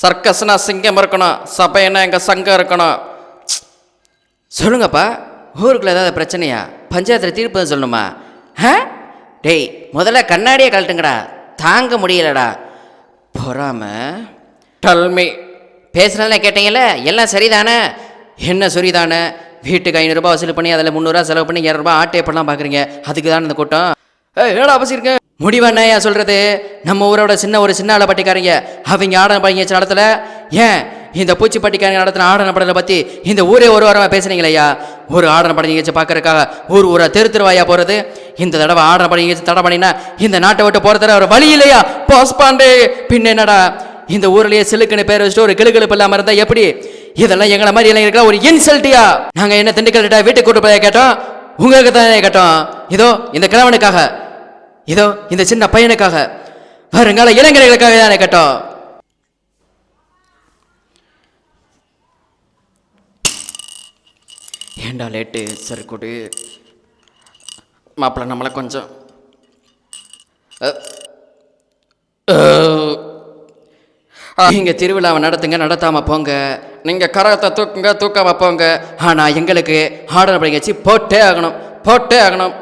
சர்க்கஸ்னா சிங்கம் இருக்கணும், சபைன்னா எங்கள் சங்கம் இருக்கணும். சொல்லுங்கப்பா, ஊருக்குள்ள ஏதாவது பிரச்சனையா? பஞ்சாயத்தில் தீர்ப்பு சொல்லணுமா? டேய், முதல்ல கண்ணாடியை கழட்டுங்கடா, தாங்க முடியலடா. பொறாம டல்மி பேசுனதெல்லாம் கேட்டீங்கல்ல, எல்லாம் சரிதானே? என்ன சரிதானே? வீட்டுக்கு 500 வசூல் பண்ணி அதில் 300 செலவு பண்ணி 200 ஆட்டை எப்படிலாம் பார்க்குறீங்க? அதுக்கு தான் இந்த கூட்டம். என்னடா அவசியம் முடிவாண்ணா சொல்கிறது? நம்ம ஊரோட ஒரு சின்ன ஆளப்பட்டிக்காரங்க அவங்க ஆடன பழங்கி நடத்தல. ஏன் இந்த பூச்சிப்பட்டிக்காரங்க நடத்தின ஆடன படத்தை பற்றி இந்த ஊரே ஒரு வாரமாக பேசுனீங்களையா? ஒரு ஆடன படங்கி பார்க்கறதுக்காக ஊரை தெருவாயா போகிறது? இந்த தடவை ஆடன படங்கி தடை பண்ணினா இந்த நாட்டை விட்டு போகிறத ஒரு வழி இல்லையா பாஸ் பாண்டே? பின்ன என்னடா, இந்த ஊர்லேயே சிலுக்குன்னு பேர் வச்சுட்டு ஒரு கிளுகிழப்பு இல்லாமல் இருந்தால் எப்படி? இதெல்லாம் எங்களை மாதிரி எல்லாம் இருக்கிற ஒரு இன்சல்ட்டியா? நாங்கள் என்ன திண்டுக்கல்கிட்ட வீட்டுக்கு கூட்டு போய் கேட்டோம்? உங்களுக்கு தானே கேட்டோம். இதோ இந்த கிழவனுக்காக, இதோ இந்த சின்ன பையனுக்காக, வருங்கால இளைஞர்களுக்காக தானே கேட்டோம். ஏண்டா லேட்டு? சரி கொடு மாப்பிள்ள, நம்மளை கொஞ்சம் நீங்கள் திருவிழாவை நடத்துங்க, நடத்தாமல் போங்க. நீங்கள் கரகத்தை தூக்குங்க, தூக்காமல் போங்க. ஆனால் எங்களுக்கு ஆடல் பயிற்சி போட்டே ஆகணும், போட்டே ஆகணும்.